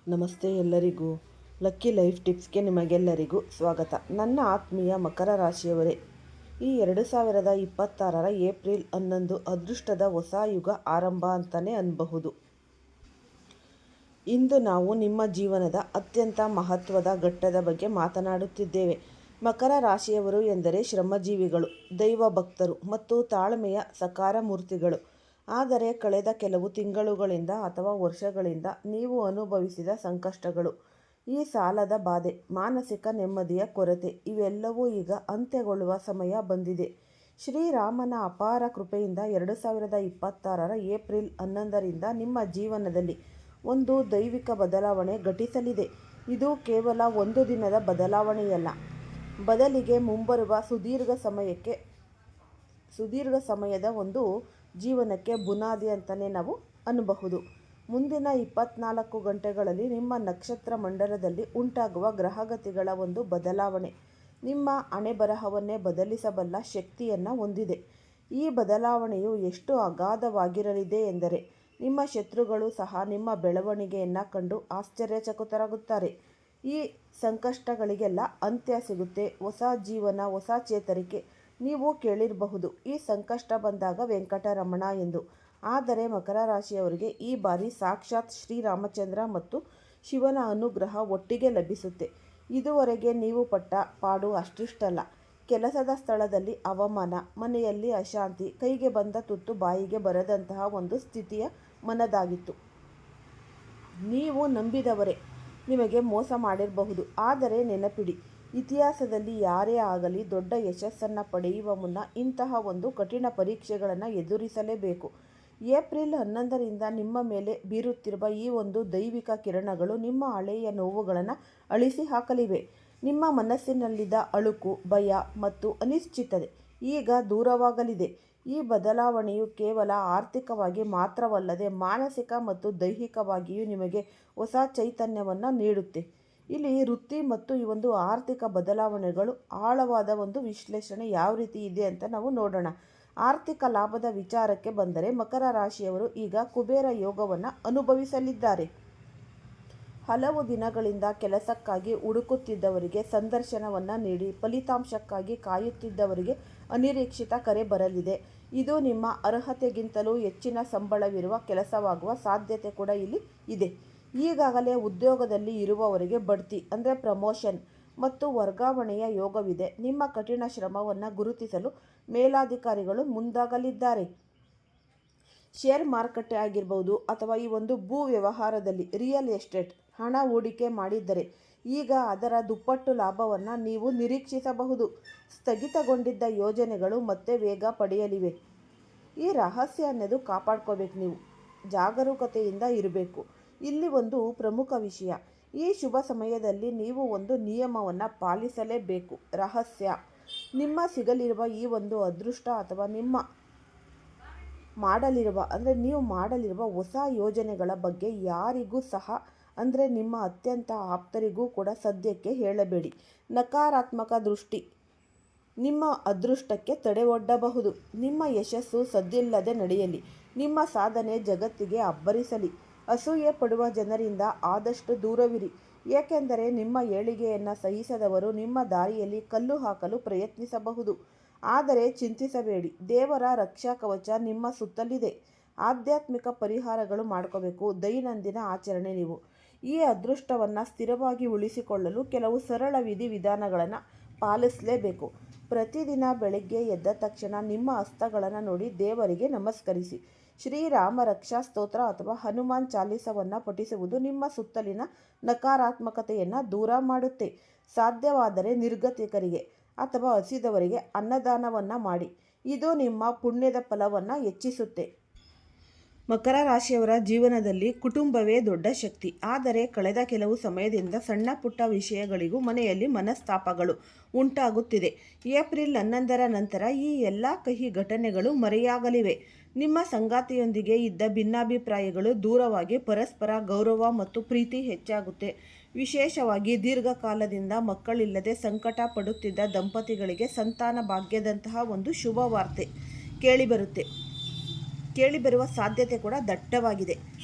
ನಮಸ್ತೆ ಎಲ್ಲರಿಗೂ. Lucky life ಟಿಪ್ಸ್ಗೆ ನಿಮಗೆಲ್ಲರಿಗೂ ಸ್ವಾಗತ. ನನ್ನ ಆತ್ಮೀಯ ಮಕರ ರಾಶಿಯವರೇ, ಈ 2026 ಏಪ್ರಿಲ್ 11 ಅದೃಷ್ಟದ ಹೊಸ ಯುಗ ಆರಂಭ ಅಂತಲೇ ಅನ್ನಬಹುದು. ಇಂದು ನಾವು ನಿಮ್ಮ ಜೀವನದ ಅತ್ಯಂತ ಮಹತ್ವದ ಘಟ್ಟದ ಬಗ್ಗೆ ಮಾತನಾಡುತ್ತಿದ್ದೇವೆ. ಮಕರ ರಾಶಿಯವರು ಎಂದರೆ ಶ್ರಮಜೀವಿಗಳು, ದೈವ ಭಕ್ತರು ಮತ್ತು ತಾಳ್ಮೆಯ ಸಕಾರ ಮೂರ್ತಿಗಳು. ಆದರೆ ಕಳೆದ ಕೆಲವು ತಿಂಗಳುಗಳಿಂದ ಅಥವಾ ವರ್ಷಗಳಿಂದ ನೀವು ಅನುಭವಿಸಿದ ಸಂಕಷ್ಟಗಳು, ಈ ಸಾಲದ ಬಾಧೆ, ಮಾನಸಿಕ ನೆಮ್ಮದಿಯ ಕೊರತೆ ಇವೆಲ್ಲವೂ ಈಗ ಅಂತ್ಯಗೊಳ್ಳುವ ಸಮಯ ಬಂದಿದೆ. ಶ್ರೀರಾಮನ ಅಪಾರ ಕೃಪೆಯಿಂದ 2026 ಏಪ್ರಿಲ್ 11ರಿಂದ ನಿಮ್ಮ ಜೀವನದಲ್ಲಿ ಒಂದು ದೈವಿಕ ಬದಲಾವಣೆ ಘಟಿಸಲಿದೆ. ಇದು ಕೇವಲ ಒಂದು ದಿನದ ಬದಲಾವಣೆಯಲ್ಲ, ಬದಲಿಗೆ ಮುಂಬರುವ ಸುದೀರ್ಘ ಸಮಯದ ಒಂದು ಜೀವನಕ್ಕೆ ಬುನಾದಿ ಅಂತಲೇ ನಾವು ಅನ್ನಬಹುದು. ಮುಂದಿನ 24 ಗಂಟೆಗಳಲ್ಲಿ ನಿಮ್ಮ ನಕ್ಷತ್ರ ಮಂಡಲದಲ್ಲಿ ಉಂಟಾಗುವ ಗ್ರಹಗತಿಗಳ ಒಂದು ಬದಲಾವಣೆ ನಿಮ್ಮ ಹಣೆಬರಹವನ್ನೇ ಬದಲಿಸಬಲ್ಲ ಶಕ್ತಿಯನ್ನು ಹೊಂದಿದೆ. ಈ ಬದಲಾವಣೆಯು ಎಷ್ಟು ಅಗಾಧವಾಗಿರಲಿದೆ ಎಂದರೆ ನಿಮ್ಮ ಶತ್ರುಗಳು ಸಹ ನಿಮ್ಮ ಬೆಳವಣಿಗೆಯನ್ನು ಕಂಡು ಆಶ್ಚರ್ಯಚಕಿತರಾಗುತ್ತಾರೆ. ಈ ಸಂಕಷ್ಟಗಳಿಗೆಲ್ಲ ಅಂತ್ಯ ಸಿಗುತ್ತೆ, ಹೊಸ ಜೀವನ, ಹೊಸ ಚೇತರಿಕೆ. ನೀವು ಕೇಳಿರಬಹುದು, ಈ ಸಂಕಷ್ಟ ಬಂದಾಗ ವೆಂಕಟರಮಣ ಎಂದು. ಆದರೆ ಮಕರ ರಾಶಿಯವರಿಗೆ ಈ ಬಾರಿ ಸಾಕ್ಷಾತ್ ಶ್ರೀರಾಮಚಂದ್ರ ಮತ್ತು ಶಿವನ ಅನುಗ್ರಹ ಒಟ್ಟಿಗೆ ಲಭಿಸುತ್ತೆ. ಇದುವರೆಗೆ ನೀವು ಪಟ್ಟ ಪಾಡು ಅಷ್ಟಿಷ್ಟಲ್ಲ. ಕೆಲಸದ ಸ್ಥಳದಲ್ಲಿ ಅವಮಾನ, ಮನೆಯಲ್ಲಿ ಅಶಾಂತಿ, ಕೈಗೆ ಬಂದ ತುತ್ತು ಬಾಯಿಗೆ ಬರದಂತಹ ಒಂದು ಸ್ಥಿತಿಯ ಮನದಾಗಿತ್ತು. ನೀವು ನಂಬಿದವರೇ ನಿಮಗೆ ಮೋಸ ಮಾಡಿರಬಹುದು. ಆದರೆ ನೆನಪಿಡಿ, ಇತಿಹಾಸದಲ್ಲಿ ಯಾರೇ ಆಗಲಿ ದೊಡ್ಡ ಯಶಸ್ಸನ್ನು ಪಡೆಯುವ ಮುನ್ನ ಇಂತಹ ಒಂದು ಕಠಿಣ ಪರೀಕ್ಷೆಗಳನ್ನು ಎದುರಿಸಲೇಬೇಕು. ಏಪ್ರಿಲ್ 11ರಿಂದ ನಿಮ್ಮ ಮೇಲೆ ಬೀರುತ್ತಿರುವ ಈ ಒಂದು ದೈವಿಕ ಕಿರಣಗಳು ನಿಮ್ಮ ಹಳೆಯ ನೋವುಗಳನ್ನು ಅಳಿಸಿ ಹಾಕಲಿವೆ. ನಿಮ್ಮ ಮನಸ್ಸಿನಲ್ಲಿದ್ದ ಅಳುಕು, ಭಯ ಮತ್ತು ಅನಿಶ್ಚಿತತೆ ಈಗ ದೂರವಾಗಲಿದೆ. ಈ ಬದಲಾವಣೆಯು ಕೇವಲ ಆರ್ಥಿಕವಾಗಿ ಮಾತ್ರವಲ್ಲದೆ ಮಾನಸಿಕ ಮತ್ತು ದೈಹಿಕವಾಗಿಯೂ ನಿಮಗೆ ಹೊಸ ಚೈತನ್ಯವನ್ನು ನೀಡುತ್ತೆ. ಇಲ್ಲಿ ವೃತ್ತಿ ಮತ್ತು ಈ ಒಂದು ಆರ್ಥಿಕ ಬದಲಾವಣೆಗಳು ಆಳವಾದ ಒಂದು ವಿಶ್ಲೇಷಣೆ ಯಾವ ರೀತಿ ಇದೆ ಅಂತ ನಾವು ನೋಡೋಣ. ಆರ್ಥಿಕ ಲಾಭದ ವಿಚಾರಕ್ಕೆ ಬಂದರೆ ಮಕರ ರಾಶಿಯವರು ಈಗ ಕುಬೇರ ಯೋಗವನ್ನು ಅನುಭವಿಸಲಿದ್ದಾರೆ. ಹಲವು ದಿನಗಳಿಂದ ಕೆಲಸಕ್ಕಾಗಿ ಹುಡುಕುತ್ತಿದ್ದವರಿಗೆ ಸಂದರ್ಶನವನ್ನು ನೀಡಿ ಫಲಿತಾಂಶಕ್ಕಾಗಿ ಕಾಯುತ್ತಿದ್ದವರಿಗೆ ಅನಿರೀಕ್ಷಿತ ಕರೆ ಬರಲಿದೆ. ಇದು ನಿಮ್ಮ ಅರ್ಹತೆಗಿಂತಲೂ ಹೆಚ್ಚಿನ ಸಂಬಳವಿರುವ ಕೆಲಸವಾಗುವ ಸಾಧ್ಯತೆ ಕೂಡ ಇಲ್ಲಿ ಇದೆ. ಈಗಾಗಲೇ ಉದ್ಯೋಗದಲ್ಲಿ ಇರುವವರಿಗೆ ಬಡ್ತಿ ಅಂದರೆ ಪ್ರಮೋಷನ್ ಮತ್ತು ವರ್ಗಾವಣೆಯ ಯೋಗವಿದೆ. ನಿಮ್ಮ ಕಠಿಣ ಶ್ರಮವನ್ನು ಗುರುತಿಸಲು ಮೇಲಾಧಿಕಾರಿಗಳು ಮುಂದಾಗಲಿದ್ದಾರೆ. ಶೇರ್ ಮಾರುಕಟ್ಟೆ ಆಗಿರ್ಬೋದು ಅಥವಾ ಈ ಒಂದು ಭೂ ವ್ಯವಹಾರದಲ್ಲಿ ರಿಯಲ್ ಎಸ್ಟೇಟ್ ಹಣ ಹೂಡಿಕೆ ಮಾಡಿದ್ದರೆ ಈಗ ಅದರ ದುಪ್ಪಟ್ಟು ಲಾಭವನ್ನು ನೀವು ನಿರೀಕ್ಷಿಸಬಹುದು. ಸ್ಥಗಿತಗೊಂಡಿದ್ದ ಯೋಜನೆಗಳು ಮತ್ತೆ ವೇಗ ಪಡೆಯಲಿವೆ. ಈ ರಹಸ್ಯ ಅನ್ನೋದು ಕಾಪಾಡ್ಕೋಬೇಕು, ನೀವು ಜಾಗರೂಕತೆಯಿಂದ ಇರಬೇಕು. ಇಲ್ಲಿ ಒಂದು ಪ್ರಮುಖ ವಿಷಯ, ಈ ಶುಭ ಸಮಯದಲ್ಲಿ ನೀವು ಒಂದು ನಿಯಮವನ್ನು ಪಾಲಿಸಲೇಬೇಕು. ರಹಸ್ಯ, ನಿಮ್ಮ ಸಿಗಲಿರುವ ಈ ಒಂದು ಅದೃಷ್ಟ ಅಥವಾ ನೀವು ಮಾಡಲಿರುವ ಹೊಸ ಯೋಜನೆಗಳ ಬಗ್ಗೆ ಯಾರಿಗೂ ಸಹ ಅಂದರೆ ನಿಮ್ಮ ಅತ್ಯಂತ ಆಪ್ತರಿಗೂ ಕೂಡ ಸದ್ಯಕ್ಕೆ ಹೇಳಬೇಡಿ. ನಕಾರಾತ್ಮಕ ದೃಷ್ಟಿ ನಿಮ್ಮ ಅದೃಷ್ಟಕ್ಕೆ ತಡೆ ಒಡ್ಡಬಹುದು. ನಿಮ್ಮ ಯಶಸ್ಸು ಸದ್ದಿಲ್ಲದೆ ನಡೆಯಲಿ. ನಿಮ್ಮ ಸಾಧನೆ ಜಗತ್ತಿಗೆ ಅಬ್ಬರಿಸಲಿ. ಅಸೂಯೆ ಪಡುವ ಜನರಿಂದ ಆದಷ್ಟು ದೂರವಿರಿ, ಏಕೆಂದರೆ ನಿಮ್ಮ ಏಳಿಗೆಯನ್ನು ಸಹಿಸದವರು ನಿಮ್ಮ ದಾರಿಯಲ್ಲಿ ಕಲ್ಲು ಹಾಕಲು ಪ್ರಯತ್ನಿಸಬಹುದು. ಆದರೆ ಚಿಂತಿಸಬೇಡಿ, ದೇವರ ರಕ್ಷಾ ಕವಚ ನಿಮ್ಮ ಸುತ್ತಲಿದೆ. ಆಧ್ಯಾತ್ಮಿಕ ಪರಿಹಾರಗಳು ಮಾಡ್ಕೋಬೇಕು. ದೈನಂದಿನ ಆಚರಣೆ, ನೀವು ಈ ಅದೃಷ್ಟವನ್ನು ಸ್ಥಿರವಾಗಿ ಉಳಿಸಿಕೊಳ್ಳಲು ಕೆಲವು ಸರಳ ವಿಧಾನಗಳನ್ನು ಪಾಲಿಸಲೇಬೇಕು. ಪ್ರತಿದಿನ ಬೆಳಗ್ಗೆ ಎದ್ದ ತಕ್ಷಣ ನಿಮ್ಮ ಹಸ್ತಗಳನ್ನು ನೋಡಿ ದೇವರಿಗೆ ನಮಸ್ಕರಿಸಿ. ಶ್ರೀರಾಮ ರಕ್ಷಾ ಸ್ತೋತ್ರ ಅಥವಾ ಹನುಮಾನ್ ಚಾಲೀಸವನ್ನು ಪಠಿಸುವುದು ನಿಮ್ಮ ಸುತ್ತಲಿನ ನಕಾರಾತ್ಮಕತೆಯನ್ನು ದೂರ ಮಾಡುತ್ತೆ. ಸಾಧ್ಯವಾದರೆ ನಿರ್ಗತಿಕರಿಗೆ ಅಥವಾ ಹಸಿದವರಿಗೆ ಅನ್ನದಾನವನ್ನು ಮಾಡಿ, ಇದು ನಿಮ್ಮ ಪುಣ್ಯದ ಫಲವನ್ನು ಹೆಚ್ಚಿಸುತ್ತೆ. ಮಕರ ರಾಶಿಯವರ ಜೀವನದಲ್ಲಿ ಕುಟುಂಬವೇ ದೊಡ್ಡ ಶಕ್ತಿ. ಆದರೆ ಕಳೆದ ಕೆಲವು ಸಮಯದಿಂದ ಸಣ್ಣ ಪುಟ್ಟ ವಿಷಯಗಳಿಗೂ ಮನೆಯಲ್ಲಿ ಮನಸ್ತಾಪಗಳು ಉಂಟಾಗುತ್ತಿದೆ. ಏಪ್ರಿಲ್ 11ರ ನಂತರ ಈ ಎಲ್ಲ ಕಹಿ ಘಟನೆಗಳು ಮರೆಯಾಗಲಿವೆ. ನಿಮ್ಮ ಸಂಗಾತಿಯೊಂದಿಗೆ ಇದ್ದ ಭಿನ್ನಾಭಿಪ್ರಾಯಗಳು ದೂರವಾಗಿ ಪರಸ್ಪರ ಗೌರವ ಮತ್ತು ಪ್ರೀತಿ ಹೆಚ್ಚಾಗುತ್ತೆ. ವಿಶೇಷವಾಗಿ ದೀರ್ಘಕಾಲದಿಂದ ಮಕ್ಕಳಿಲ್ಲದೆ ಸಂಕಟ ಪಡುತ್ತಿದ್ದ ದಂಪತಿಗಳಿಗೆ ಸಂತಾನ ಭಾಗ್ಯದಂತಹ ಒಂದು ಶುಭ ವಾರ್ತೆ ಕೇಳಿಬರುತ್ತೆ. ಕೇಳಿಬರುವ ಸಾಧ್ಯತೆ ಕೂಡ ದಟ್ಟವಾಗಿದೆ.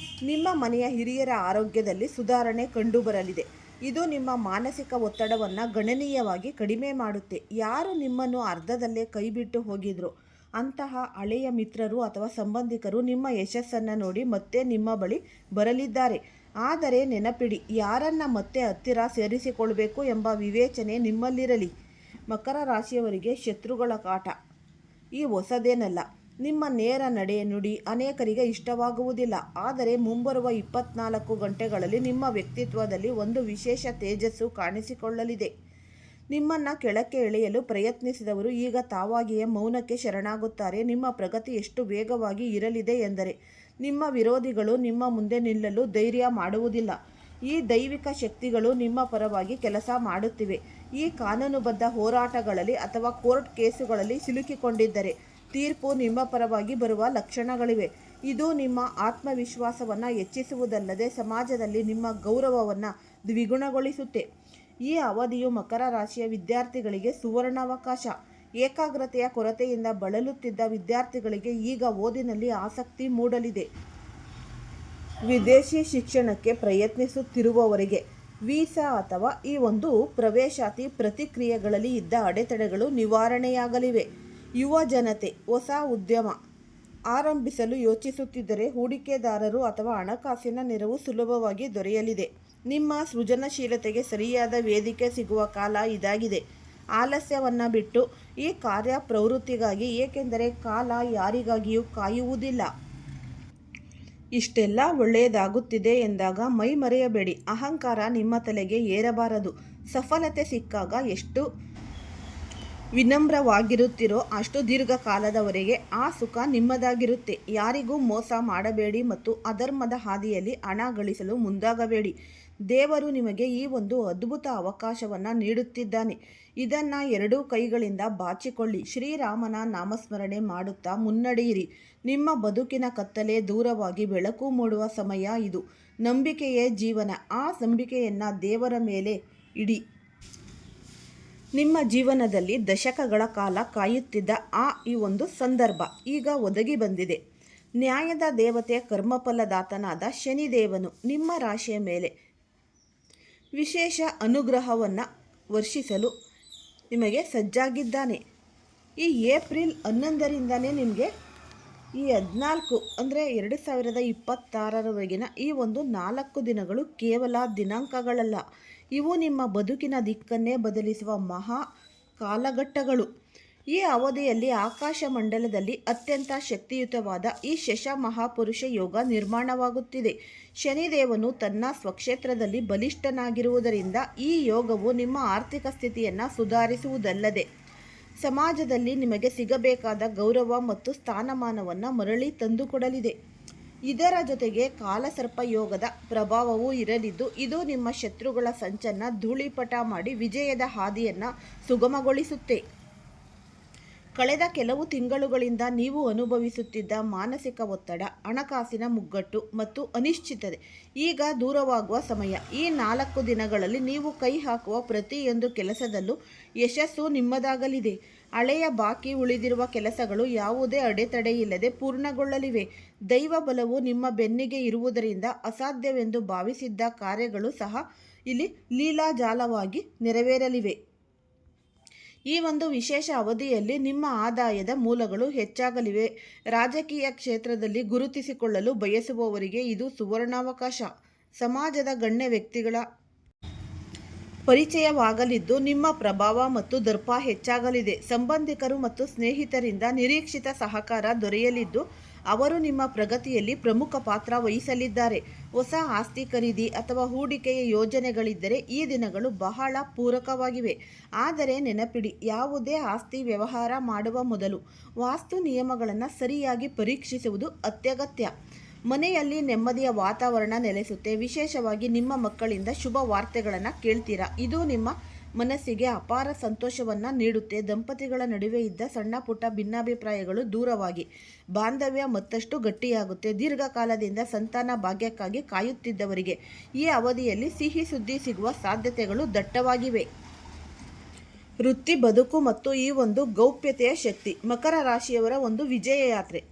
ನಿಮ್ಮ ಮನೆಯ ಹಿರಿಯರ ಆರೋಗ್ಯದಲ್ಲಿ ಸುಧಾರಣೆ ಕಂಡುಬರಲಿದೆ. ಇದು ನಿಮ್ಮ ಮಾನಸಿಕ ಒತ್ತಡವನ್ನು ಗಣನೀಯವಾಗಿ ಕಡಿಮೆ ಮಾಡುತ್ತೆ. ಯಾರು ನಿಮ್ಮನ್ನು ಅರ್ಧದಲ್ಲೇ ಕೈಬಿಟ್ಟು ಹೋಗಿದ್ರು ಅಂತಹ ಹಳೆಯ ಮಿತ್ರರು ಅಥವಾ ಸಂಬಂಧಿಕರು ನಿಮ್ಮ ಯಶಸ್ಸನ್ನು ನೋಡಿ ಮತ್ತೆ ನಿಮ್ಮ ಬಳಿ ಬರಲಿದ್ದಾರೆ. ಆದರೆ ನೆನಪಿಡಿ, ಯಾರನ್ನ ಮತ್ತೆ ಹತ್ತಿರ ಸೇರಿಸಿಕೊಳ್ಬೇಕು ಎಂಬ ವಿವೇಚನೆ ನಿಮ್ಮಲ್ಲಿರಲಿ. ಮಕರ ರಾಶಿಯವರಿಗೆ ಶತ್ರುಗಳ ಕಾಟ ಈ ಹೊಸದೇನಲ್ಲ. ನಿಮ್ಮ ನೇರ ನಡೆ ನುಡಿ ಅನೇಕರಿಗೆ ಇಷ್ಟವಾಗುವುದಿಲ್ಲ. ಆದರೆ ಮುಂಬರುವ 24 ಗಂಟೆಗಳಲ್ಲಿ ನಿಮ್ಮ ವ್ಯಕ್ತಿತ್ವದಲ್ಲಿ ಒಂದು ವಿಶೇಷ ತೇಜಸ್ಸು ಕಾಣಿಸಿಕೊಳ್ಳಲಿದೆ. ನಿಮ್ಮನ್ನು ಕೆಳಕ್ಕೆ ಎಳೆಯಲು ಪ್ರಯತ್ನಿಸಿದವರು ಈಗ ತಾವಾಗಿಯೇ ಮೌನಕ್ಕೆ ಶರಣಾಗುತ್ತಾರೆ. ನಿಮ್ಮ ಪ್ರಗತಿ ಎಷ್ಟು ವೇಗವಾಗಿ ಇರಲಿದೆ ಎಂದರೆ ನಿಮ್ಮ ವಿರೋಧಿಗಳು ನಿಮ್ಮ ಮುಂದೆ ನಿಲ್ಲಲು ಧೈರ್ಯ ಮಾಡುವುದಿಲ್ಲ. ಈ ದೈವಿಕ ಶಕ್ತಿಗಳು ನಿಮ್ಮ ಪರವಾಗಿ ಕೆಲಸ ಮಾಡುತ್ತಿವೆ. ಈ ಕಾನೂನುಬದ್ಧ ಹೋರಾಟಗಳಲ್ಲಿ ಅಥವಾ ಕೋರ್ಟ್ ಕೇಸುಗಳಲ್ಲಿ ಸಿಲುಕಿಕೊಂಡಿದ್ದರೆ ತೀರ್ಪು ನಿಮ್ಮ ಪರವಾಗಿ ಬರುವ ಲಕ್ಷಣಗಳಿವೆ. ಇದು ನಿಮ್ಮ ಆತ್ಮವಿಶ್ವಾಸವನ್ನು ಹೆಚ್ಚಿಸುವುದಲ್ಲದೆ ಸಮಾಜದಲ್ಲಿ ನಿಮ್ಮ ಗೌರವವನ್ನು ದ್ವಿಗುಣಗೊಳಿಸುತ್ತೆ. ಈ ಅವಧಿಯು ಮಕರ ರಾಶಿಯ ವಿದ್ಯಾರ್ಥಿಗಳಿಗೆ ಸುವರ್ಣಾವಕಾಶ. ಏಕಾಗ್ರತೆಯ ಕೊರತೆಯಿಂದ ಬಳಲುತ್ತಿದ್ದ ವಿದ್ಯಾರ್ಥಿಗಳಿಗೆ ಈಗ ಓದಿನಲ್ಲಿ ಆಸಕ್ತಿ ಮೂಡಲಿದೆ. ವಿದೇಶಿ ಶಿಕ್ಷಣಕ್ಕೆ ಪ್ರಯತ್ನಿಸುತ್ತಿರುವವರಿಗೆ ವೀಸಾ ಅಥವಾ ಈ ಒಂದು ಪ್ರವೇಶಾತಿ ಪ್ರತಿಕ್ರಿಯೆಗಳಲ್ಲಿ ಇದ್ದ ಅಡೆತಡೆಗಳು ನಿವಾರಣೆಯಾಗಲಿವೆ. ಯುವ ಜನತೆ ಹೊಸ ಉದ್ಯಮ ಆರಂಭಿಸಲು ಯೋಚಿಸುತ್ತಿದ್ದರೆ ಹೂಡಿಕೆದಾರರು ಅಥವಾ ಹಣಕಾಸಿನ ನೆರವು ಸುಲಭವಾಗಿ ದೊರೆಯಲಿದೆ. ನಿಮ್ಮ ಸೃಜನಶೀಲತೆಗೆ ಸರಿಯಾದ ವೇದಿಕೆ ಸಿಗುವ ಕಾಲ ಇದಾಗಿದೆ. ಆಲಸ್ಯವನ್ನು ಬಿಟ್ಟು ಈ ಕಾರ್ಯ ಪ್ರವೃತ್ತಿಗಾಗಿ, ಏಕೆಂದರೆ ಕಾಲ ಯಾರಿಗಾಗಿಯೂ ಕಾಯುವುದಿಲ್ಲ. ಇಷ್ಟೆಲ್ಲ ಒಳ್ಳೆಯದಾಗುತ್ತಿದೆ ಎಂದಾಗ ಮೈ ಮರೆಯಬೇಡಿ. ಅಹಂಕಾರ ನಿಮ್ಮ ತಲೆಗೆ ಏರಬಾರದು. ಸಫಲತೆ ಸಿಕ್ಕಾಗ ಎಷ್ಟು ವಿನಮ್ರವಾಗಿರುತ್ತೀರೋ ಅಷ್ಟು ದೀರ್ಘಕಾಲದವರೆಗೆ ಆ ಸುಖ ನಿಮ್ಮದಾಗಿರುತ್ತೆ. ಯಾರಿಗೂ ಮೋಸ ಮಾಡಬೇಡಿ ಮತ್ತು ಅಧರ್ಮದ ಹಾದಿಯಲ್ಲಿ ಹಣ ಗಳಿಸಲು ಮುಂದಾಗಬೇಡಿ. ದೇವರು ನಿಮಗೆ ಈ ಒಂದು ಅದ್ಭುತ ಅವಕಾಶವನ್ನು ನೀಡುತ್ತಿದ್ದಾನೆ. ಇದನ್ನು ಎರಡೂ ಕೈಗಳಿಂದ ಬಾಚಿಕೊಳ್ಳಿ. ಶ್ರೀರಾಮನ ನಾಮಸ್ಮರಣೆ ಮಾಡುತ್ತಾ ಮುನ್ನಡೆಯಿರಿ. ನಿಮ್ಮ ಬದುಕಿನ ಕತ್ತಲೆ ದೂರವಾಗಿ ಬೆಳಕು ಮೂಡುವ ಸಮಯ ಇದು. ನಂಬಿಕೆಯೇ ಜೀವನ. ಆ ನಂಬಿಕೆಯನ್ನು ದೇವರ ಮೇಲೆ ಇಡಿ. ನಿಮ್ಮ ಜೀವನದಲ್ಲಿ ದಶಕಗಳ ಕಾಲ ಕಾಯುತ್ತಿದ್ದ ಈ ಒಂದು ಸಂದರ್ಭ ಈಗ ಒದಗಿ ಬಂದಿದೆ. ನ್ಯಾಯದ ದೇವತೆ ಕರ್ಮಫಲದಾತನಾದ ಶನಿದೇವನು ನಿಮ್ಮ ರಾಶಿಯ ಮೇಲೆ ವಿಶೇಷ ಅನುಗ್ರಹವನ್ನು ವರ್ಷಿಸಲು ನಿಮಗೆ ಸಜ್ಜಾಗಿದ್ದಾನೆ. ಈ ಏಪ್ರಿಲ್ 11ರಿಂದನೇ ನಿಮಗೆ ಈ 14 ಅಂದರೆ 2026ರವರೆಗಿನ ಈ ಒಂದು 4 ದಿನಗಳು ಕೇವಲ ದಿನಾಂಕಗಳಲ್ಲ. ಇವು ನಿಮ್ಮ ಬದುಕಿನ ದಿಕ್ಕನ್ನೇ ಬದಲಿಸುವ ಮಹಾ ಕಾಲಘಟ್ಟಗಳು. ಈ ಅವಧಿಯಲ್ಲಿ ಆಕಾಶ ಮಂಡಲದಲ್ಲಿ ಅತ್ಯಂತ ಶಕ್ತಿಯುತವಾದ ಈ ಶಶ ಮಹಾಪುರುಷ ಯೋಗ ನಿರ್ಮಾಣವಾಗುತ್ತಿದೆ. ಶನಿದೇವನು ತನ್ನ ಸ್ವಕ್ಷೇತ್ರದಲ್ಲಿ ಬಲಿಷ್ಠನಾಗಿರುವುದರಿಂದ ಈ ಯೋಗವು ನಿಮ್ಮ ಆರ್ಥಿಕ ಸ್ಥಿತಿಯನ್ನು ಸುಧಾರಿಸುವುದಲ್ಲದೆ ಸಮಾಜದಲ್ಲಿ ನಿಮಗೆ ಸಿಗಬೇಕಾದ ಗೌರವ ಮತ್ತು ಸ್ಥಾನಮಾನವನ್ನು ಮರಳಿ ತಂದುಕೊಡಲಿದೆ. ಇದರ ಜೊತೆಗೆ ಕಾಲಸರ್ಪ ಯೋಗದ ಪ್ರಭಾವವೂ ಇರಲಿದ್ದು ಇದು ನಿಮ್ಮ ಶತ್ರುಗಳ ಸಂಚನ್ನು ಧೂಳಿಪಟ ಮಾಡಿ ವಿಜಯದ ಹಾದಿಯನ್ನು ಸುಗಮಗೊಳಿಸುತ್ತೆ. ಕಳೆದ ಕೆಲವು ತಿಂಗಳುಗಳಿಂದ ನೀವು ಅನುಭವಿಸುತ್ತಿದ್ದ ಮಾನಸಿಕ ಒತ್ತಡ, ಹಣಕಾಸಿನ ಮುಗ್ಗಟ್ಟು ಮತ್ತು ಅನಿಶ್ಚಿತತೆ ಈಗ ದೂರವಾಗುವ ಸಮಯ. ಈ 4 ದಿನಗಳಲ್ಲಿ ನೀವು ಕೈ ಹಾಕುವ ಪ್ರತಿಯೊಂದು ಕೆಲಸದಲ್ಲೂ ಯಶಸ್ಸು ನಿಮ್ಮದಾಗಲಿದೆ. ಹಳೆಯ ಬಾಕಿ ಉಳಿದಿರುವ ಕೆಲಸಗಳು ಯಾವುದೇ ಅಡೆತಡೆಯಿಲ್ಲದೆ ಪೂರ್ಣಗೊಳ್ಳಲಿವೆ. ದೈವ ಬಲವು ನಿಮ್ಮ ಬೆನ್ನಿಗೆ ಇರುವುದರಿಂದ ಅಸಾಧ್ಯವೆಂದು ಭಾವಿಸಿದ್ದ ಕಾರ್ಯಗಳು ಸಹ ಇಲ್ಲಿ ಲೀಲಾಜಾಲವಾಗಿ ನೆರವೇರಲಿವೆ. ಈ ಒಂದು ವಿಶೇಷ ಅವಧಿಯಲ್ಲಿ ನಿಮ್ಮ ಆದಾಯದ ಮೂಲಗಳು ಹೆಚ್ಚಾಗಲಿವೆ. ರಾಜಕೀಯ ಕ್ಷೇತ್ರದಲ್ಲಿ ಗುರುತಿಸಿಕೊಳ್ಳಲು ಬಯಸುವವರಿಗೆ ಇದು ಸುವರ್ಣಾವಕಾಶ. ಸಮಾಜದ ಗಣ್ಯ ವ್ಯಕ್ತಿಗಳ ಪರಿಚಯವಾಗಲಿದ್ದು ನಿಮ್ಮ ಪ್ರಭಾವ ಮತ್ತು ದರ್ಪ ಹೆಚ್ಚಾಗಲಿದೆ. ಸಂಬಂಧಿಕರು ಮತ್ತು ಸ್ನೇಹಿತರಿಂದ ನಿರೀಕ್ಷಿತ ಸಹಕಾರ ದೊರೆಯಲಿದ್ದು ಅವರು ನಿಮ್ಮ ಪ್ರಗತಿಯಲ್ಲಿ ಪ್ರಮುಖ ಪಾತ್ರ ವಹಿಸಲಿದ್ದಾರೆ. ಹೊಸ ಆಸ್ತಿ ಖರೀದಿ ಅಥವಾ ಹೂಡಿಕೆಯ ಯೋಜನೆಗಳಿದ್ದರೆ ಈ ದಿನಗಳು ಬಹಳ ಪೂರಕವಾಗಿವೆ. ಆದರೆ ನೆನಪಿಡಿ, ಯಾವುದೇ ಆಸ್ತಿ ವ್ಯವಹಾರ ಮಾಡುವ ಮೊದಲು ವಾಸ್ತು ನಿಯಮಗಳನ್ನು ಸರಿಯಾಗಿ ಪರೀಕ್ಷಿಸುವುದು ಅತ್ಯಗತ್ಯ. ಮನೆಯಲ್ಲಿ ನೆಮ್ಮದಿಯ ವಾತಾವರಣ ನೆಲೆಸುತ್ತೆ. ವಿಶೇಷವಾಗಿ ನಿಮ್ಮ ಮಕ್ಕಳಿಂದ ಶುಭ ವಾರ್ತೆಗಳನ್ನು ಕೇಳ್ತೀರಾ. ಇದು ನಿಮ್ಮ ಮನಸ್ಸಿಗೆ ಅಪಾರ ಸಂತೋಷವನ್ನು ನೀಡುತ್ತೆ. ದಂಪತಿಗಳ ನಡುವೆ ಇದ್ದ ಸಣ್ಣ ಪುಟ್ಟ ಭಿನ್ನಾಭಿಪ್ರಾಯಗಳು ದೂರವಾಗಿ ಬಾಂಧವ್ಯ ಮತ್ತಷ್ಟು ಗಟ್ಟಿಯಾಗುತ್ತೆ. ದೀರ್ಘಕಾಲದಿಂದ ಸಂತಾನ ಭಾಗ್ಯಕ್ಕಾಗಿ ಕಾಯುತ್ತಿದ್ದವರಿಗೆ ಈ ಅವಧಿಯಲ್ಲಿ ಸಿಹಿ ಸುದ್ದಿ ಸಿಗುವ ಸಾಧ್ಯತೆಗಳು ದಟ್ಟವಾಗಿವೆ. ವೃತ್ತಿ ಬದುಕು ಮತ್ತು ಈ ಒಂದು ಗೌಪ್ಯತೆಯ ಶಕ್ತಿ. ಮಕರ ರಾಶಿಯವರ ಒಂದು ವಿಜಯ ಯಾತ್ರೆ.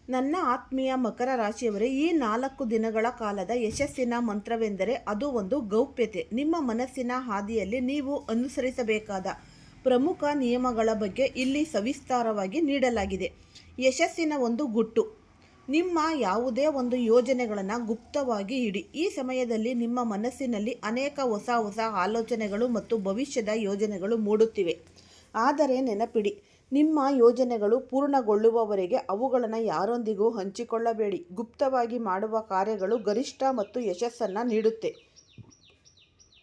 ನನ್ನ ಆತ್ಮೀಯ ಮಕರ ರಾಶಿಯವರೇ, ಈ 4 ದಿನಗಳ ಕಾಲದ ಯಶಸ್ಸಿನ ಮಂತ್ರವೆಂದರೆ ಅದು ಒಂದು ಗೌಪ್ಯತೆ. ನಿಮ್ಮ ಮನಸ್ಸಿನ ಹಾದಿಯಲ್ಲಿ ನೀವು ಅನುಸರಿಸಬೇಕಾದ ಪ್ರಮುಖ ನಿಯಮಗಳ ಬಗ್ಗೆ ಇಲ್ಲಿ ಸವಿಸ್ತಾರವಾಗಿ ನೀಡಲಾಗಿದೆ. ಯಶಸ್ಸಿನ ಒಂದು ಗುಟ್ಟು. ನಿಮ್ಮ ಯಾವುದೇ ಒಂದು ಯೋಜನೆಗಳನ್ನು ಗುಪ್ತವಾಗಿ ಇಡಿ. ಈ ಸಮಯದಲ್ಲಿ ನಿಮ್ಮ ಮನಸ್ಸಿನಲ್ಲಿ ಅನೇಕ ಹೊಸ ಆಲೋಚನೆಗಳು ಮತ್ತು ಭವಿಷ್ಯದ ಯೋಜನೆಗಳು ಮೂಡುತ್ತಿವೆ. ಆದರೆ ನೆನಪಿಡಿ, ನಿಮ್ಮ ಯೋಜನೆಗಳು ಪೂರ್ಣಗೊಳ್ಳುವವರೆಗೆ ಅವುಗಳನ್ನು ಯಾರೊಂದಿಗೂ ಹಂಚಿಕೊಳ್ಳಬೇಡಿ. ಗುಪ್ತವಾಗಿ ಮಾಡುವ ಕಾರ್ಯಗಳು ಗರಿಷ್ಠ ಮತ್ತು ಯಶಸ್ಸನ್ನು ನೀಡುತ್ತೆ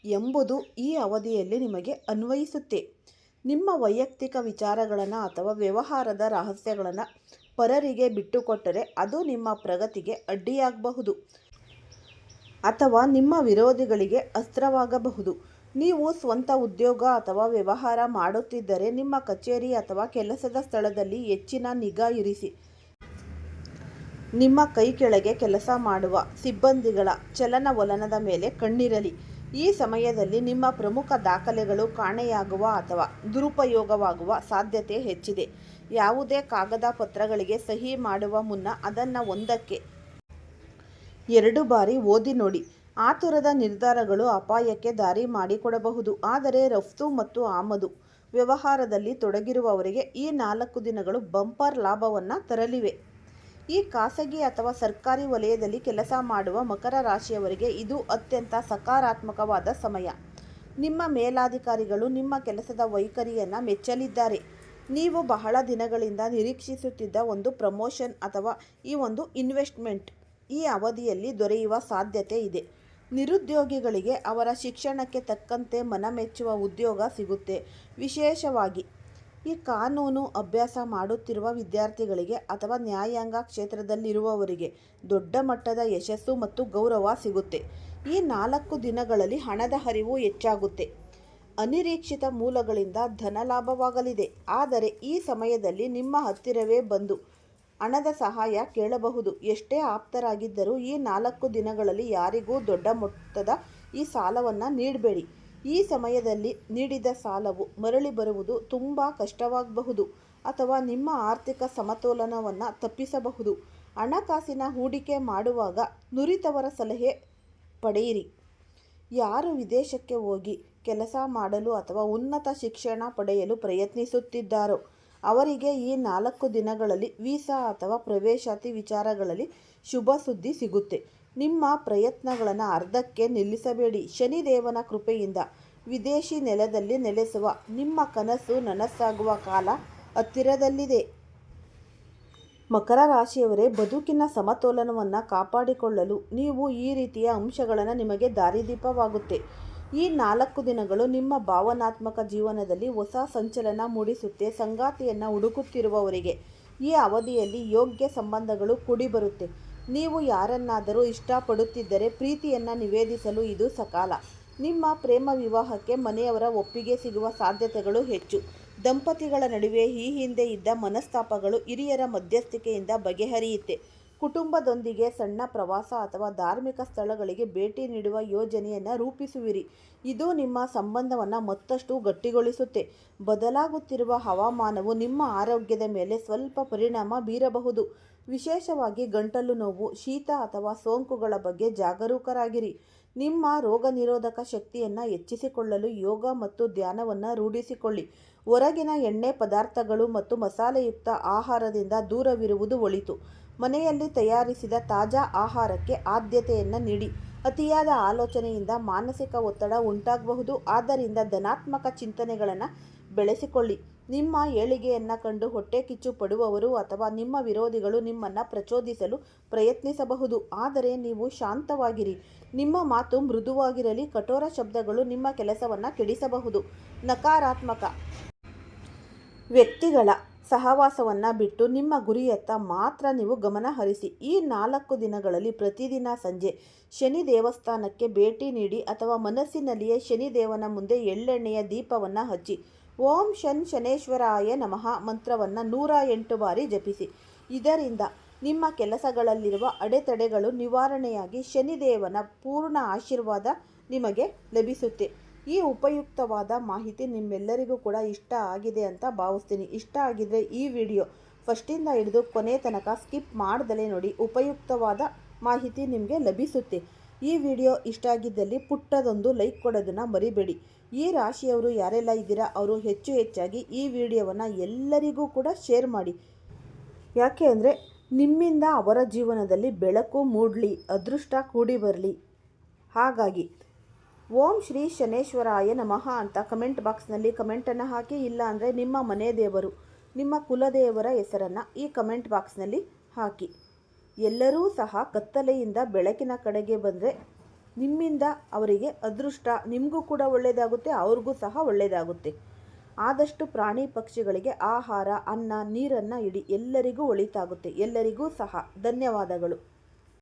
ಎಂಬುದು ಈ ಅವಧಿಯಲ್ಲಿ ನಿಮಗೆ ಅನ್ವಯಿಸುತ್ತೆ. ನಿಮ್ಮ ವೈಯಕ್ತಿಕ ವಿಚಾರಗಳನ್ನು ಅಥವಾ ವ್ಯವಹಾರದ ರಹಸ್ಯಗಳನ್ನು ಪರರಿಗೆ ಬಿಟ್ಟುಕೊಟ್ಟರೆ ಅದು ನಿಮ್ಮ ಪ್ರಗತಿಗೆ ಅಡ್ಡಿಯಾಗಬಹುದು ಅಥವಾ ನಿಮ್ಮ ವಿರೋಧಿಗಳಿಗೆ ಅಸ್ತ್ರವಾಗಬಹುದು. ನೀವು ಸ್ವಂತ ಉದ್ಯೋಗ ಅಥವಾ ವ್ಯವಹಾರ ಮಾಡುತ್ತಿದ್ದರೆ ನಿಮ್ಮ ಕಚೇರಿ ಅಥವಾ ಕೆಲಸದ ಸ್ಥಳದಲ್ಲಿ ಹೆಚ್ಚಿನ ನಿಗಾ ಇರಿಸಿ. ನಿಮ್ಮ ಕೈ ಕೆಳಗೆ ಕೆಲಸ ಮಾಡುವ ಸಿಬ್ಬಂದಿಗಳ ಚಲನವಲನದ ಮೇಲೆ ಕಣ್ಣಿರಲಿ. ಈ ಸಮಯದಲ್ಲಿ ನಿಮ್ಮ ಪ್ರಮುಖ ದಾಖಲೆಗಳು ಕಾಣೆಯಾಗುವ ಅಥವಾ ದುರುಪಯೋಗವಾಗುವ ಸಾಧ್ಯತೆ ಹೆಚ್ಚಿದೆ. ಯಾವುದೇ ಕಾಗದ ಪತ್ರಗಳಿಗೆ ಸಹಿ ಮಾಡುವ ಮುನ್ನ ಅದನ್ನು 1ಕ್ಕೆ 2 ಬಾರಿ ಓದಿ ನೋಡಿ. ಆತುರದ ನಿರ್ಧಾರಗಳು ಅಪಾಯಕ್ಕೆ ದಾರಿ ಮಾಡಿಕೊಡಬಹುದು. ಆದರೆ ರಫ್ತು ಮತ್ತು ಆಮದು ವ್ಯವಹಾರದಲ್ಲಿ ತೊಡಗಿರುವವರಿಗೆ ಈ 4 ದಿನಗಳು ಬಂಪರ್ ಲಾಭವನ್ನು ತರಲಿವೆ. ಈ ಖಾಸಗಿ ಅಥವಾ ಸರ್ಕಾರಿ ವಲಯದಲ್ಲಿ ಕೆಲಸ ಮಾಡುವ ಮಕರ ರಾಶಿಯವರಿಗೆ ಇದು ಅತ್ಯಂತ ಸಕಾರಾತ್ಮಕವಾದ ಸಮಯ. ನಿಮ್ಮ ಮೇಲಾಧಿಕಾರಿಗಳು ನಿಮ್ಮ ಕೆಲಸದ ವೈಖರಿಯನ್ನು ಮೆಚ್ಚಲಿದ್ದಾರೆ. ನೀವು ಬಹಳ ದಿನಗಳಿಂದ ನಿರೀಕ್ಷಿಸುತ್ತಿದ್ದ ಒಂದು ಪ್ರಮೋಷನ್ ಅಥವಾ ಈ ಒಂದು ಇನ್ವೆಸ್ಟ್ಮೆಂಟ್ ಈ ಅವಧಿಯಲ್ಲಿ ದೊರೆಯುವ ಸಾಧ್ಯತೆ ಇದೆ. ನಿರುದ್ಯೋಗಿಗಳಿಗೆ ಅವರ ಶಿಕ್ಷಣಕ್ಕೆ ತಕ್ಕಂತೆ ಮನಮೆಚ್ಚುವ ಉದ್ಯೋಗ ಸಿಗುತ್ತೆ. ವಿಶೇಷವಾಗಿ ಈ ಕಾನೂನು ಅಭ್ಯಾಸ ಮಾಡುತ್ತಿರುವ ವಿದ್ಯಾರ್ಥಿಗಳಿಗೆ ಅಥವಾ ನ್ಯಾಯಾಂಗ ಕ್ಷೇತ್ರದಲ್ಲಿರುವವರಿಗೆ ದೊಡ್ಡ ಮಟ್ಟದ ಯಶಸ್ಸು ಮತ್ತು ಗೌರವ ಸಿಗುತ್ತೆ. ಈ 4 ದಿನಗಳಲ್ಲಿ ಹಣದ ಹರಿವು ಹೆಚ್ಚಾಗುತ್ತೆ. ಅನಿರೀಕ್ಷಿತ ಮೂಲಗಳಿಂದ ಧನ ಲಾಭವಾಗಲಿದೆ. ಆದರೆ ಈ ಸಮಯದಲ್ಲಿ ನಿಮ್ಮ ಹತ್ತಿರವೇ ಬಂದು ಹಣದ ಸಹಾಯ ಕೇಳಬಹುದು. ಎಷ್ಟೇ ಆಪ್ತರಾಗಿದ್ದರೂ ಈ 4 ದಿನಗಳಲ್ಲಿ ಯಾರಿಗೂ ದೊಡ್ಡ ಮೊತ್ತದ ಈ ಸಾಲವನ್ನು ನೀಡಬೇಡಿ. ಈ ಸಮಯದಲ್ಲಿ ನೀಡಿದ ಸಾಲವು ಮರಳಿ ಬರುವುದು ತುಂಬ ಕಷ್ಟವಾಗಬಹುದು ಅಥವಾ ನಿಮ್ಮ ಆರ್ಥಿಕ ಸಮತೋಲನವನ್ನು ತಪ್ಪಿಸಬಹುದು. ಹಣಕಾಸಿನ ಹೂಡಿಕೆ ಮಾಡುವಾಗ ನುರಿತವರ ಸಲಹೆ ಪಡೆಯಿರಿ. ಯಾರು ವಿದೇಶಕ್ಕೆ ಹೋಗಿ ಕೆಲಸ ಮಾಡಲು ಅಥವಾ ಉನ್ನತ ಶಿಕ್ಷಣ ಪಡೆಯಲು ಪ್ರಯತ್ನಿಸುತ್ತಿದ್ದಾರೋ ಅವರಿಗೆ ಈ 4 ದಿನಗಳಲ್ಲಿ ವೀಸಾ ಅಥವಾ ಪ್ರವೇಶಾತಿ ವಿಚಾರಗಳಲ್ಲಿ ಶುಭ ಸುದ್ದಿ ಸಿಗುತ್ತೆ. ನಿಮ್ಮ ಪ್ರಯತ್ನಗಳನ್ನು ಅರ್ಧಕ್ಕೆ ನಿಲ್ಲಿಸಬೇಡಿ. ಶನಿದೇವನ ಕೃಪೆಯಿಂದ ವಿದೇಶಿ ನೆಲದಲ್ಲಿ ನೆಲೆಸುವ ನಿಮ್ಮ ಕನಸು ನನಸಾಗುವ ಕಾಲ ಹತ್ತಿರದಲ್ಲಿದೆ. ಮಕರ ರಾಶಿಯವರೇ, ಬದುಕಿನ ಸಮತೋಲನವನ್ನು ಕಾಪಾಡಿಕೊಳ್ಳಲು ನೀವು ಈ ರೀತಿಯ ಅಂಶಗಳನ್ನು ನಿಮಗೆ ದಾರಿದೀಪವಾಗುತ್ತೆ. ಈ 4 ದಿನಗಳು ನಿಮ್ಮ ಭಾವನಾತ್ಮಕ ಜೀವನದಲ್ಲಿ ಹೊಸ ಸಂಚಲನ ಮೂಡಿಸುತ್ತೆ. ಸಂಗಾತಿಯನ್ನು ಹುಡುಕುತ್ತಿರುವವರಿಗೆ ಈ ಅವಧಿಯಲ್ಲಿ ಯೋಗ್ಯ ಸಂಬಂಧಗಳು ಕೂಡಿಬರುತ್ತೆ. ನೀವು ಯಾರನ್ನಾದರೂ ಇಷ್ಟಪಡುತ್ತಿದ್ದರೆ ಪ್ರೀತಿಯನ್ನು ನಿವೇದಿಸಲು ಇದು ಸಕಾಲ. ನಿಮ್ಮ ಪ್ರೇಮ ವಿವಾಹಕ್ಕೆ ಮನೆಯವರ ಒಪ್ಪಿಗೆ ಸಿಗುವ ಸಾಧ್ಯತೆಗಳು ಹೆಚ್ಚು. ದಂಪತಿಗಳ ನಡುವೆ ಈ ಹಿಂದೆ ಇದ್ದ ಮನಸ್ತಾಪಗಳು ಹಿರಿಯರ ಮಧ್ಯಸ್ಥಿಕೆಯಿಂದ ಬಗೆಹರಿಯುತ್ತೆ. ಕುಟುಂಬದೊಂದಿಗೆ ಸಣ್ಣ ಪ್ರವಾಸ ಅಥವಾ ಧಾರ್ಮಿಕ ಸ್ಥಳಗಳಿಗೆ ಭೇಟಿ ನೀಡುವ ಯೋಜನೆಯನ್ನು ರೂಪಿಸುವಿರಿ. ಇದು ನಿಮ್ಮ ಸಂಬಂಧವನ್ನು ಮತ್ತಷ್ಟು ಗಟ್ಟಿಗೊಳಿಸುತ್ತೆ. ಬದಲಾಗುತ್ತಿರುವ ಹವಾಮಾನವು ನಿಮ್ಮ ಆರೋಗ್ಯದ ಮೇಲೆ ಸ್ವಲ್ಪ ಪರಿಣಾಮ ಬೀರಬಹುದು. ವಿಶೇಷವಾಗಿ ಗಂಟಲು ನೋವು, ಶೀತ ಅಥವಾ ಸೋಂಕುಗಳ ಬಗ್ಗೆ ಜಾಗರೂಕರಾಗಿರಿ. ನಿಮ್ಮ ರೋಗ ನಿರೋಧಕ ಶಕ್ತಿಯನ್ನು ಹೆಚ್ಚಿಸಿಕೊಳ್ಳಲು ಯೋಗ ಮತ್ತು ಧ್ಯಾನವನ್ನು ರೂಢಿಸಿಕೊಳ್ಳಿ. ಹೊರಗಿನ ಎಣ್ಣೆ ಪದಾರ್ಥಗಳು ಮತ್ತು ಮಸಾಲೆಯುಕ್ತ ಆಹಾರದಿಂದ ದೂರವಿರುವುದು ಒಳಿತು. ಮನೆಯಲ್ಲಿ ತಯಾರಿಸಿದ ತಾಜಾ ಆಹಾರಕ್ಕೆ ಆದ್ಯತೆಯನ್ನು ನೀಡಿ. ಅತಿಯಾದ ಆಲೋಚನೆಯಿಂದ ಮಾನಸಿಕ ಒತ್ತಡ ಉಂಟಾಗಬಹುದು. ಆದ್ದರಿಂದ ಧನಾತ್ಮಕ ಚಿಂತನೆಗಳನ್ನು ಬೆಳೆಸಿಕೊಳ್ಳಿ. ನಿಮ್ಮ ಏಳಿಗೆಯನ್ನು ಕಂಡು ಹೊಟ್ಟೆ ಕಿಚ್ಚು ಪಡುವವರು ಅಥವಾ ನಿಮ್ಮ ವಿರೋಧಿಗಳು ನಿಮ್ಮನ್ನು ಪ್ರಚೋದಿಸಲು ಪ್ರಯತ್ನಿಸಬಹುದು. ಆದರೆ ನೀವು ಶಾಂತವಾಗಿರಿ. ನಿಮ್ಮ ಮಾತು ಮೃದುವಾಗಿರಲಿ. ಕಠೋರ ಶಬ್ದಗಳು ನಿಮ್ಮ ಕೆಲಸವನ್ನು ಕೆಡಿಸಬಹುದು. ನಕಾರಾತ್ಮಕ ವ್ಯಕ್ತಿಗಳ ಸಹವಾಸವನ್ನು ಬಿಟ್ಟು ನಿಮ್ಮ ಗುರಿಯತ್ತ ಮಾತ್ರ ನೀವು ಗಮನ ಹರಿಸಿ. ಈ 4 ದಿನಗಳಲ್ಲಿ ಪ್ರತಿದಿನ ಸಂಜೆ ಶನಿ ದೇವಸ್ಥಾನಕ್ಕೆ ಭೇಟಿ ನೀಡಿ ಅಥವಾ ಮನಸ್ಸಿನಲ್ಲಿಯೇ ಶನಿದೇವನ ಮುಂದೆ ಎಳ್ಳೆಣ್ಣೆಯ ದೀಪವನ್ನು ಹಚ್ಚಿ ಓಂ ಶನೇಶ್ವರಾಯ ನಮಃ ಮಂತ್ರವನ್ನು 108 ಬಾರಿ ಜಪಿಸಿ. ಇದರಿಂದ ನಿಮ್ಮ ಕೆಲಸಗಳಲ್ಲಿರುವ ಅಡೆತಡೆಗಳು ನಿವಾರಣೆಯಾಗಿ ಶನಿದೇವನ ಪೂರ್ಣ ಆಶೀರ್ವಾದ ನಿಮಗೆ ಲಭಿಸುತ್ತೆ. ಈ ಉಪಯುಕ್ತವಾದ ಮಾಹಿತಿ ನಿಮ್ಮೆಲ್ಲರಿಗೂ ಕೂಡ ಇಷ್ಟ ಆಗಿದೆ ಅಂತ ಭಾವಿಸ್ತೀನಿ. ಇಷ್ಟ ಆಗಿದ್ರೆ ಈ ವಿಡಿಯೋ ಫಸ್ಟಿಂದ ಹಿಡಿದು ಕೊನೆ ತನಕ ಸ್ಕಿಪ್ ಮಾಡ್ದಲೇ ನೋಡಿ, ಉಪಯುಕ್ತವಾದ ಮಾಹಿತಿ ನಿಮಗೆ ಲಭಿಸುತ್ತೆ. ಈ ವಿಡಿಯೋ ಇಷ್ಟ ಆಗಿದ್ದಲ್ಲಿ ಪುಟ್ಟದೊಂದು ಲೈಕ್ ಕೊಡೋದನ್ನು ಮರಿಬೇಡಿ. ಈ ರಾಶಿಯವರು ಯಾರೆಲ್ಲ ಇದ್ದೀರಾ ಅವರು ಹೆಚ್ಚಾಗಿ ಈ ವಿಡಿಯೋವನ್ನು ಎಲ್ಲರಿಗೂ ಕೂಡ ಶೇರ್ ಮಾಡಿ. ಯಾಕೆ ಅಂದರೆ ನಿಮ್ಮಿಂದ ಅವರ ಜೀವನದಲ್ಲಿ ಬೆಳಕು ಮೂಡಲಿ, ಅದೃಷ್ಟ ಕೂಡಿ ಬರಲಿ. ಹಾಗಾಗಿ ಓಂ ಶ್ರೀ ಶನೇಶ್ವರಾಯ ನಮಃ ಅಂತ ಕಮೆಂಟ್ ಬಾಕ್ಸ್ನಲ್ಲಿ ಕಮೆಂಟನ್ನು ಹಾಕಿ. ಇಲ್ಲ ಅಂದರೆ ನಿಮ್ಮ ಮನೆ ದೇವರು, ನಿಮ್ಮ ಕುಲದೇವರ ಹೆಸರನ್ನು ಈ ಕಮೆಂಟ್ ಬಾಕ್ಸ್ನಲ್ಲಿ ಹಾಕಿ. ಎಲ್ಲರೂ ಸಹ ಕತ್ತಲೆಯಿಂದ ಬೆಳಕಿನ ಕಡೆಗೆ ಬಂದರೆ ನಿಮ್ಮಿಂದ ಅವರಿಗೆ ಅದೃಷ್ಟ, ನಿಮಗೂ ಕೂಡ ಒಳ್ಳೆಯದಾಗುತ್ತೆ, ಅವ್ರಿಗೂ ಸಹ ಒಳ್ಳೆಯದಾಗುತ್ತೆ. ಆದಷ್ಟು ಪ್ರಾಣಿ ಪಕ್ಷಿಗಳಿಗೆ ಆಹಾರ, ಅನ್ನ, ನೀರನ್ನು ಇಡಿ. ಎಲ್ಲರಿಗೂ ಒಳಿತಾಗುತ್ತೆ. ಎಲ್ಲರಿಗೂ ಸಹ ಧನ್ಯವಾದಗಳು.